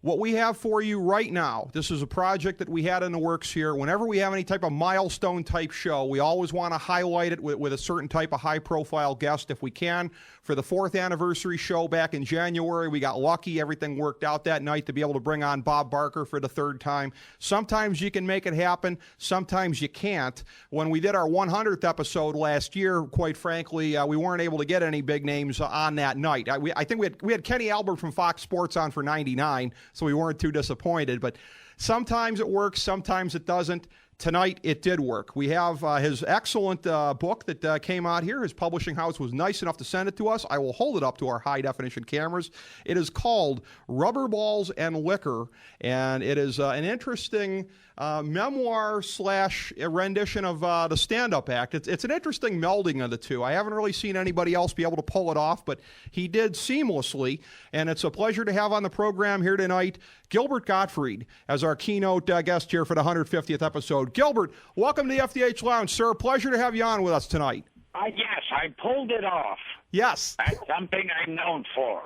what we have for you right now, this is a project that we had in the works here. Whenever we have any type of milestone type show, we always want to highlight it with a certain type of high profile guest if we can. For the 4th anniversary show back in January, we got lucky. Everything worked out that night to be able to bring on Bob Barker for the 3rd time. Sometimes you can make it happen. Sometimes you can't. When we did our 100th episode last year, quite frankly, we weren't able to get any big names on that night. I think we had Kenny Albert from Fox Sports on for 99, so we weren't too disappointed. But sometimes it works, sometimes it doesn't. Tonight, it did work. We have his excellent book that came out here. His publishing house was nice enough to send it to us. I will hold it up to our high-definition cameras. It is called Rubber Balls and Liquor, and it is an interesting memoir / rendition of the stand-up act. It's an interesting melding of the two. I haven't really seen anybody else be able to pull it off, but he did seamlessly, and it's a pleasure to have on the program here tonight Gilbert Gottfried as our keynote guest here for the 150th episode. Gilbert, welcome to the FDH Lounge, sir. Pleasure to have you on with us tonight. Yes, I pulled it off. Yes. That's something I'm known for.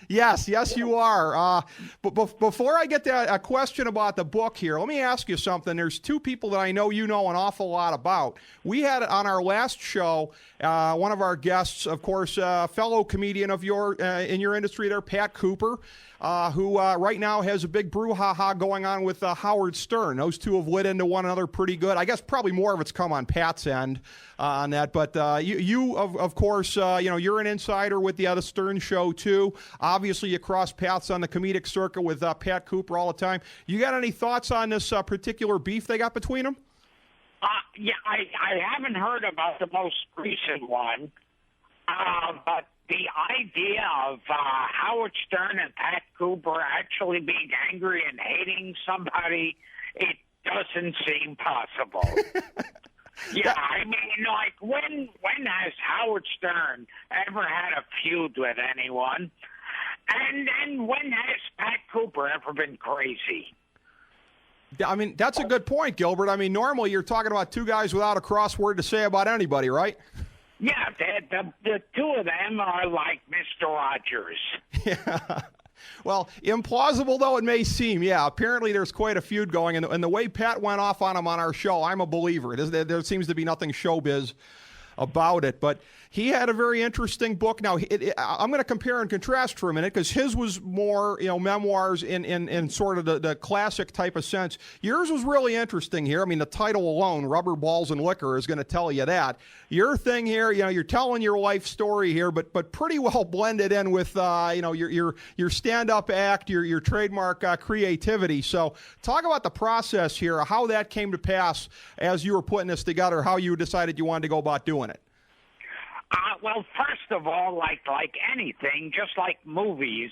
Yes, you are. But before I get to a question about the book here, let me ask you something. There's 2 people that I know you know an awful lot about. We had on our last show, one of our guests, of course, fellow comedian of in your industry there, Pat Cooper, who right now has a big brouhaha going on with Howard Stern. Those two have lit into one another pretty good. I guess probably more of it's come on Pat's end on that. But you of course, you're an insider with the Stern show too. Obviously, you cross paths on the comedic circuit with Pat Cooper all the time. You got any thoughts on this particular beef they got between them? Yeah, I haven't heard about the most recent one, but the idea of Howard Stern and Pat Cooper actually being angry and hating somebody, it doesn't seem possible. Yeah, I mean, like, when has Howard Stern ever had a feud with anyone? And when has Pat Cooper ever been crazy? I mean, that's a good point, Gilbert. I mean, normally you're talking about 2 guys without a crossword to say about anybody, right? Yeah, the 2 of them are like Mr. Rogers. Yeah. Well, implausible though it may seem, yeah, apparently there's quite a feud going, and the way Pat went off on him on our show, I'm a believer. There seems to be nothing showbiz about it, but he had a very interesting book. Now, I'm going to compare and contrast for a minute because his was more, memoirs in sort of the classic type of sense. Yours was really interesting here. I mean, the title alone, Rubber Balls and Liquor, is going to tell you that. Your thing here, you're telling your life story here, but pretty well blended in with, your stand-up act, your trademark creativity. So talk about the process here, how that came to pass as you were putting this together, how you decided you wanted to go about doing it. Well, first of all, like anything, just like movies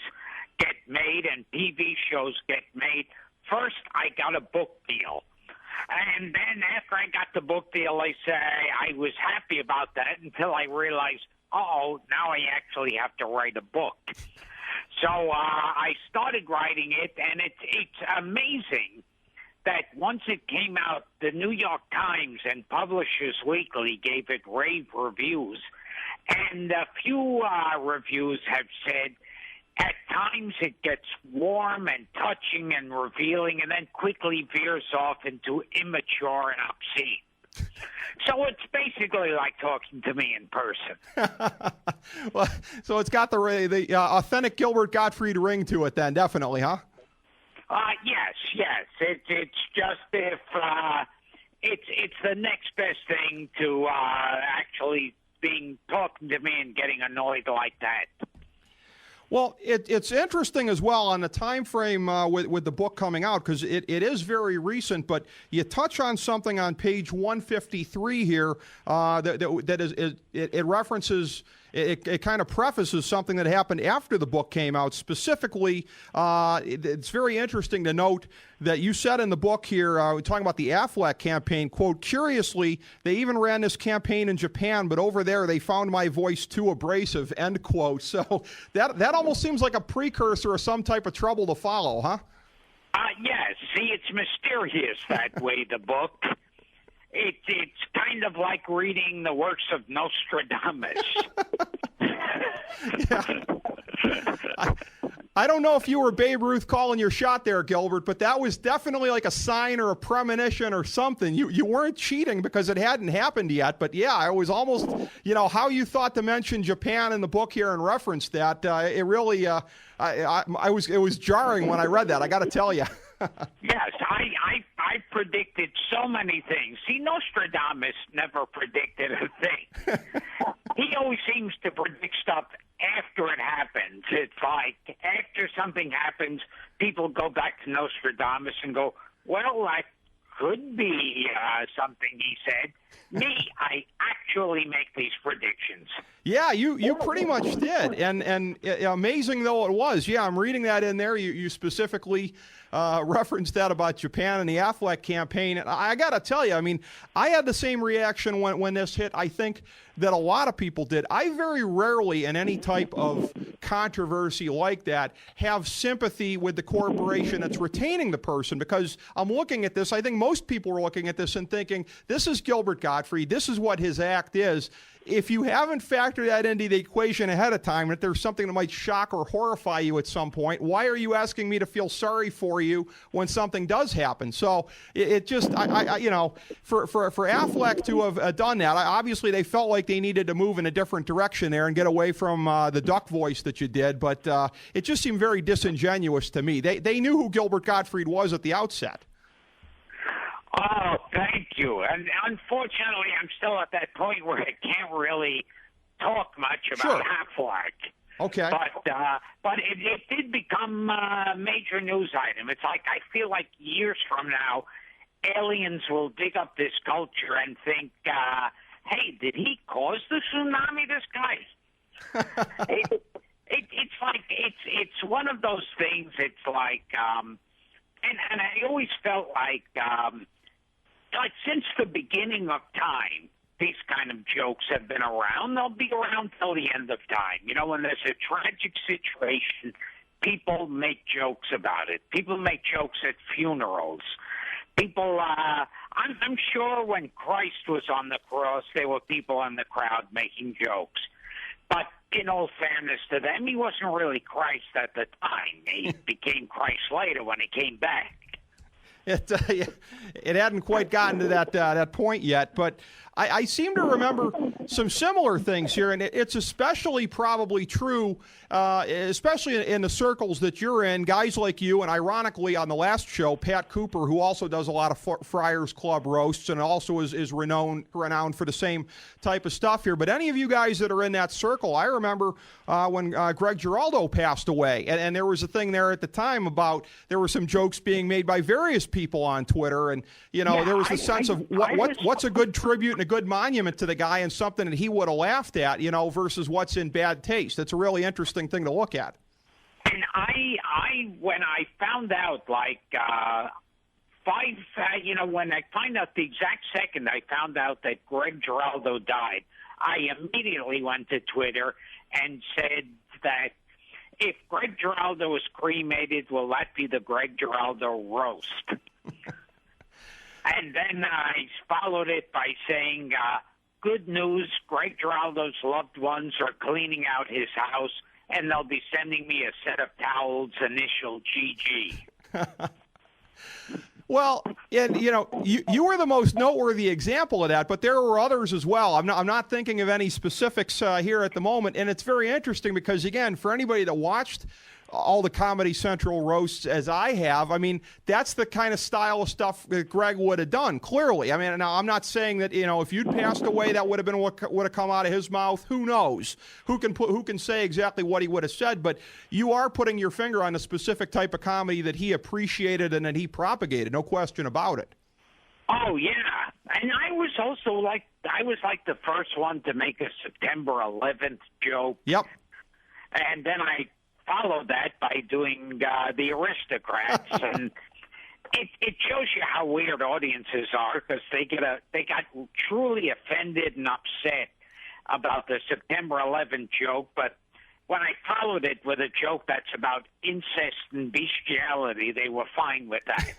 get made and TV shows get made, first I got a book deal. And then after I got the book deal, I was happy about that until I realized, now I actually have to write a book. So I started writing it, and it's amazing that once it came out, the New York Times and Publishers Weekly gave it rave reviews. And a few reviews have said at times it gets warm and touching and revealing and then quickly veers off into immature and obscene. So it's basically like talking to me in person. Well, so it's got the authentic Gilbert Gottfried ring to it then, definitely, huh? Yes. It's just if it's the next best thing to actually talking to me and getting annoyed like that. Well, it's interesting as well on the time frame with the book coming out because it is very recent, but you touch on something on page 153 here that references. It kind of prefaces something that happened after the book came out. Specifically, it's very interesting to note that you said in the book here, talking about the Affleck campaign, quote, curiously, they even ran this campaign in Japan, but over there they found my voice too abrasive, end quote. So that almost seems like a precursor of some type of trouble to follow, huh? Yes. See, it's mysterious that way, the book. It's kind of like reading the works of Nostradamus. I don't know if you were Babe Ruth calling your shot there, Gilbert, but that was definitely like a sign or a premonition or something. You weren't cheating because it hadn't happened yet, but yeah, I was almost, how you thought to mention Japan in the book here and reference that. It really, it was jarring when I read that. I got to tell you. Yes, I predicted so many things. See, Nostradamus never predicted a thing. He always seems to predict stuff after it happens. It's like after something happens, people go back to Nostradamus and go, well, that could be something he said. Me, I actually make these predictions. Yeah, you pretty much did, and amazing though it was. Yeah, I'm reading that in there. You specifically referenced that about Japan and the Affleck campaign. And I got to tell you, I mean, I had the same reaction when this hit. I think that a lot of people did. I very rarely, in any type of controversy like that, have sympathy with the corporation that's retaining the person, because I'm looking at this. I think most people are looking at this and thinking, this is Gilbert Gottfried. This is what his act is. If you haven't factored that into the equation ahead of time, if there's something that might shock or horrify you at some point, why are you asking me to feel sorry for you when something does happen? So it just, for Affleck to have done that, obviously they felt like they needed to move in a different direction there and get away from the duck voice that you did, but it just seemed very disingenuous to me. They knew who Gilbert Gottfried was at the outset. Oh, thank you. And unfortunately, I'm still at that point where I can't really talk much about Affleck. Okay. But it did become a major news item. It's like I feel like years from now, aliens will dig up this culture and think, hey, did he cause the tsunami, this guy? It's like, it's one of those things. It's like, and I always felt like since the beginning of time, these kind of jokes have been around. They'll be around till the end of time. When there's a tragic situation, people make jokes about it. People make jokes at funerals. People, I'm sure when Christ was on the cross, there were people in the crowd making jokes. But in all fairness to them, he wasn't really Christ at the time. He became Christ later when he came back. It hadn't quite gotten to that point yet, but I seem to remember some similar things here, and it's especially probably true, especially in the circles that you're in, guys like you, and ironically on the last show, Pat Cooper, who also does a lot of Friars Club roasts and also is renowned for the same type of stuff here. But any of you guys that are in that circle, I remember when Greg Giraldo passed away, and there was a thing there at the time about there were some jokes being made by various people on Twitter, and there was a sense of what's a good tribute and a good monument to the guy and something that he would have laughed at, versus what's in bad taste. It's a really interesting thing to look at. And when I found out, when I find out the exact second I found out that Greg Giraldo died, I immediately went to Twitter and said that if Greg Giraldo is cremated, will that be the Greg Giraldo roast? And then I followed it by saying, good news, Greg Giraldo's loved ones are cleaning out his house, and they'll be sending me a set of towels, initial GG. Well, and you were the most noteworthy example of that, but there were others as well. I'm not thinking of any specifics here at the moment, and it's very interesting because, again, for anybody that watched all the Comedy Central roasts as I have, I mean, that's the kind of style of stuff that Greg would have done, clearly. I mean, now I'm not saying that, if you'd passed away, that would have been what would have come out of his mouth. Who knows? Who can say exactly what he would have said? But you are putting your finger on a specific type of comedy that he appreciated and that he propagated, no question about it. Oh, yeah. And I was also like the first one to make a September 11th joke. Yep. And then I followed that by doing the Aristocrats, and it shows you how weird audiences are, because they got truly offended and upset about the September 11th joke. But when I followed it with a joke that's about incest and bestiality, they were fine with that.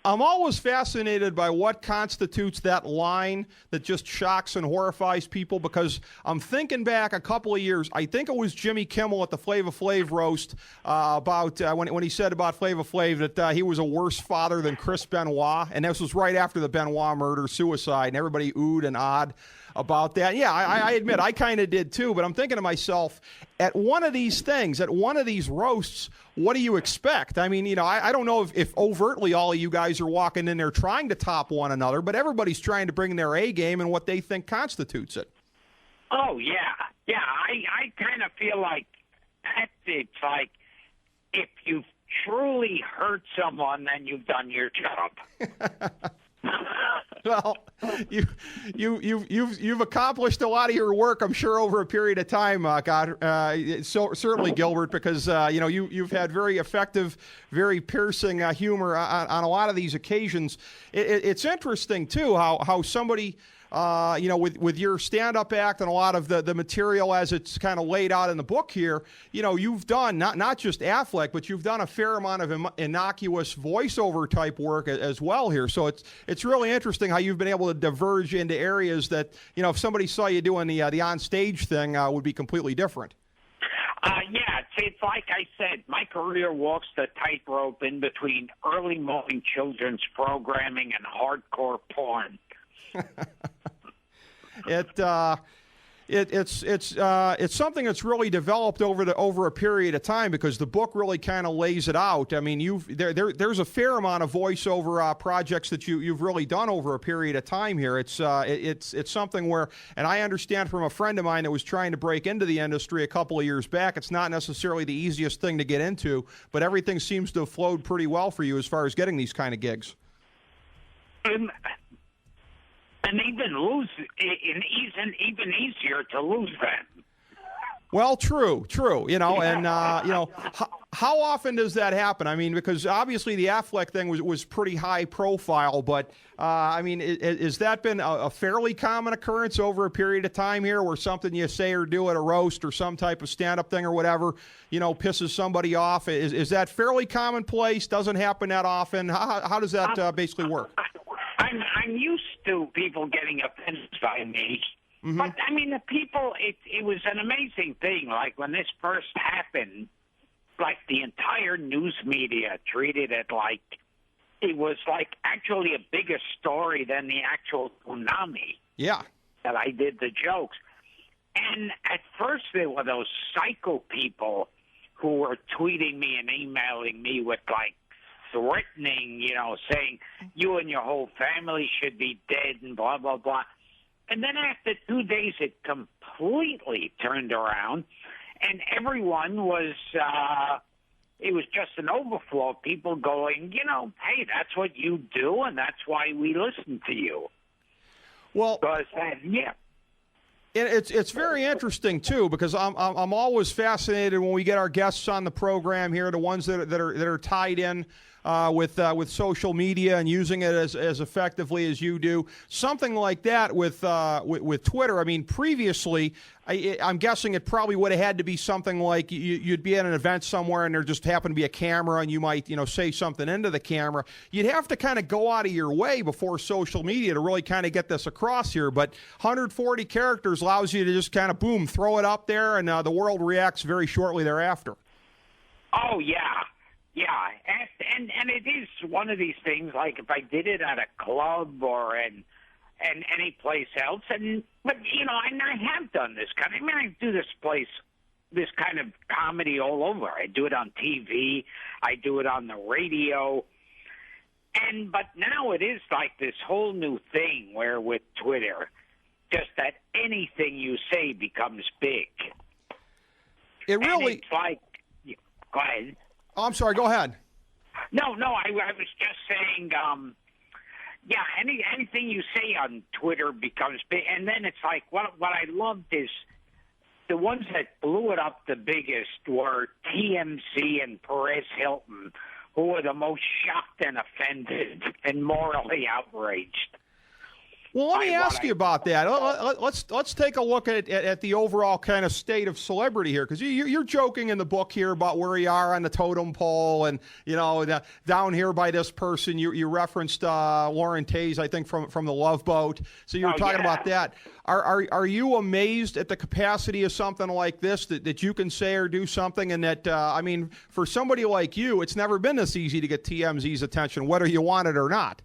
I'm always fascinated by what constitutes that line that just shocks and horrifies people, because I'm thinking back a couple of years. I think it was Jimmy Kimmel at the Flava Flav roast about when he said about Flava Flav that he was a worse father than Chris Benoit, and this was right after the Benoit murder-suicide, and everybody oohed and ahed about that. Yeah, I admit I kind of did too, but I'm thinking to myself, at one of these things, at one of these roasts, what do you expect? I mean, I don't know if overtly all of you guys are walking in there trying to top one another, but everybody's trying to bring their A game and what they think constitutes it. Oh, yeah. Yeah, I kind of feel like it's like if you've truly hurt someone, then you've done your job. Well, you've accomplished a lot of your work, I'm sure, over a period of time, so certainly, Gilbert, because you've had very effective, very piercing humor on a lot of these occasions. It's interesting too how somebody. With your stand-up act and a lot of the material as it's kind of laid out in the book here, you've done not just Affleck, but you've done a fair amount of innocuous voiceover type work as well here. So it's really interesting how you've been able to diverge into areas that, if somebody saw you doing the on-stage thing, would be completely different. Yeah, it's like I said, my career walks the tightrope in between early morning children's programming and hardcore porn. It's something that's really developed over a period of time, because the book really kind of lays it out. I mean, there's a fair amount of voiceover projects that you've really done over a period of time here. It's something where, and I understand from a friend of mine that was trying to break into the industry a couple of years back, it's not necessarily the easiest thing to get into, but everything seems to have flowed pretty well for you as far as getting these kind of gigs. And even easier to lose them. Well, true, and how often does that happen? I mean, because obviously the Affleck thing was pretty high profile, but I mean, has that been a fairly common occurrence over a period of time here, where something you say or do at a roast or some type of stand-up thing or whatever, pisses somebody off? Is that fairly commonplace? Doesn't happen that often? How does that basically work? I'm used to people getting offended by me. Mm-hmm. But, I mean, the people, it was an amazing thing. Like, when this first happened, like, the entire news media treated it like it was, like, actually a bigger story than the actual tsunami. Yeah. That I did the jokes. And at first there were those psycho people who were tweeting me and emailing me with, like, threatening, saying you and your whole family should be dead and blah, blah, blah. And then after 2 days, it completely turned around, and everyone was, it was just an overflow of people going, hey, that's what you do, and that's why we listen to you. Well, yeah. It's very interesting too, because I'm always fascinated when we get our guests on the program here, the ones that are tied in with social media and using it as effectively as you do. Something like that with Twitter. I mean, previously, I'm guessing it probably would have had to be something like you'd be at an event somewhere and there just happened to be a camera and you might, say something into the camera. You'd have to kind of go out of your way before social media to really kind of get this across here. But 140 characters allows you to just kind of, boom, throw it up there, and the world reacts very shortly thereafter. Oh, yeah. Yeah, and it is one of these things, like if I did it at a club or and any place else, but and I have done this kind of, I do this kind of comedy all over. I do it on TV, I do it on the radio, but now it is like this whole new thing where with Twitter, just that anything you say becomes big. It really. And it's like, go ahead. Oh, I'm sorry. Go ahead. No, I was just saying, anything you say on Twitter becomes big. And then it's like, what I loved is the ones that blew it up the biggest were TMZ and Perez Hilton, who were the most shocked and offended and morally outraged. Well, let me ask you about that. Let's take a look at the overall kind of state of celebrity here, because you're joking in the book here about where you are on the totem pole, and down here by this person. You referenced Lauren Taze, I think, from the Love Boat. So you were talking about that. Are you amazed at the capacity of something like this that you can say or do something, and that I mean, for somebody like you, it's never been this easy to get TMZ's attention, whether you want it or not.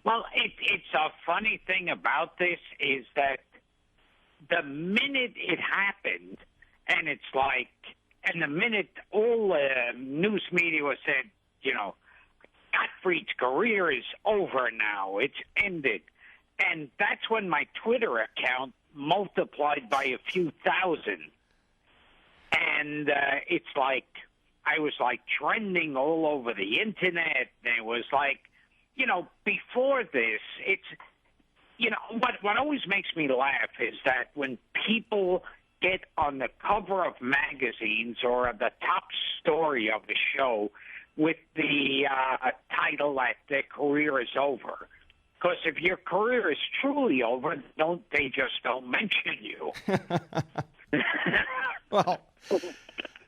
Well, it's a funny thing about this is that the minute it happened, and it's like, and the minute all the news media was said, Gottfried's career is over now, it's ended. And that's when my Twitter account multiplied by a few thousand. And it's like, I was like trending all over the internet, and it was like, before this, it's, what always makes me laugh is that when people get on the cover of magazines or the top story of the show with the title that their career is over. Because if your career is truly over, they just don't mention you. Well,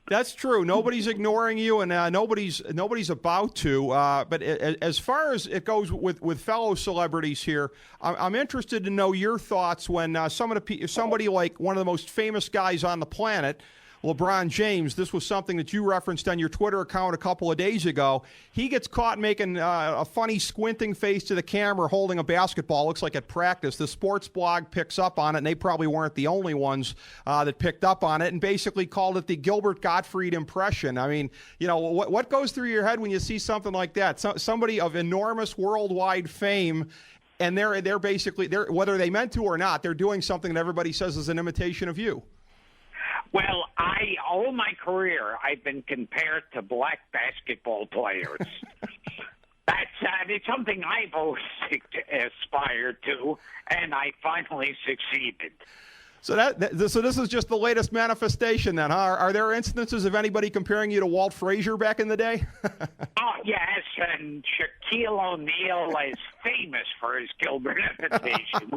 that's true. Nobody's ignoring you, and nobody's about to. But as far as it goes with fellow celebrities here, I'm interested to know your thoughts when somebody like one of the most famous guys on the planet, LeBron James, this was something that you referenced on your Twitter account a couple of days ago. He gets caught making a funny squinting face to the camera holding a basketball, looks like at practice. The sports blog picks up on it, and they probably weren't the only ones that picked up on it, and basically called it the Gilbert Gottfried impression. I mean, what goes through your head when you see something like that? Somebody of enormous worldwide fame, and they're basically, whether they meant to or not, they're doing something that everybody says is an imitation of you. Well, all my career, I've been compared to black basketball players. It's something I've always aspired to, and I finally succeeded. So so this is just the latest manifestation, then, huh? Are there instances of anybody comparing you to Walt Frazier back in the day? Oh, yes, and Shaquille O'Neal is famous for his Gilbert imitation.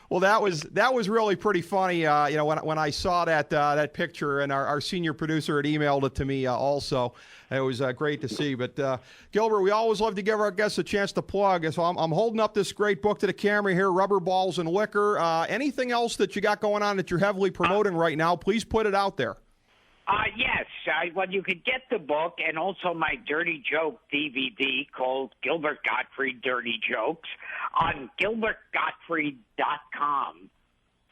Well, that was really pretty funny. When I saw that picture, and our senior producer had emailed it to me also. It was great to see. But Gilbert, we always love to give our guests a chance to plug. So I'm holding up this great book to the camera here, Rubber Balls and Liquor. Anything else that you got going on that you're heavily promoting right now? Please put it out there. Yes. You could get the book and also my Dirty Joke DVD called Gilbert Gottfried Dirty Jokes on GilbertGottfried.com.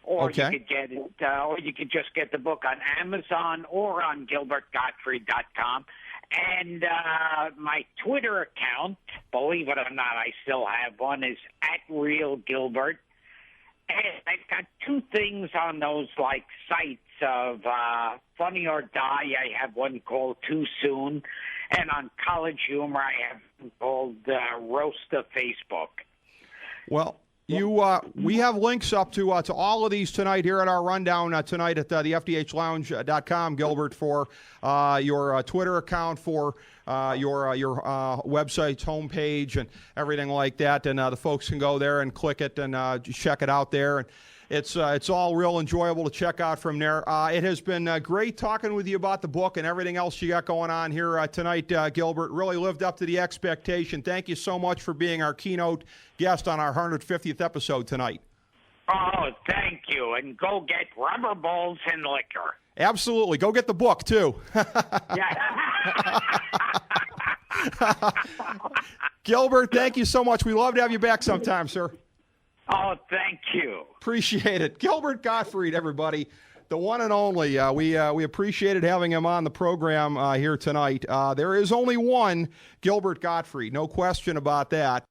Or you could get it, or you could just get the book on Amazon or on GilbertGottfried.com. And my Twitter account, believe it or not, I still have one, is @RealGilbert. And I've got two things on those sites of Funny or Die. I have one called Too Soon, and on College Humor I have one called Roast of Facebook. Well, we have links up to all of these tonight here at our rundown tonight at the FDHLounge.com, Gilbert, for your Twitter account, for your website's homepage and everything like that. And the folks can go there and click it and check it out there. And it's all real enjoyable to check out from there. It has been great talking with you about the book and everything else you got going on here tonight, Gilbert. Really lived up to the expectation. Thank you so much for being our keynote guest on our 150th episode tonight. Oh, thank you. And go get Rubber Balls and Liquor. Absolutely. Go get the book, too. Gilbert, thank you so much. We love to have you back sometime, sir. Oh, thank you. Appreciate it. Gilbert Gottfried, everybody, the one and only. We appreciated having him on the program here tonight. There is only one Gilbert Gottfried, no question about that.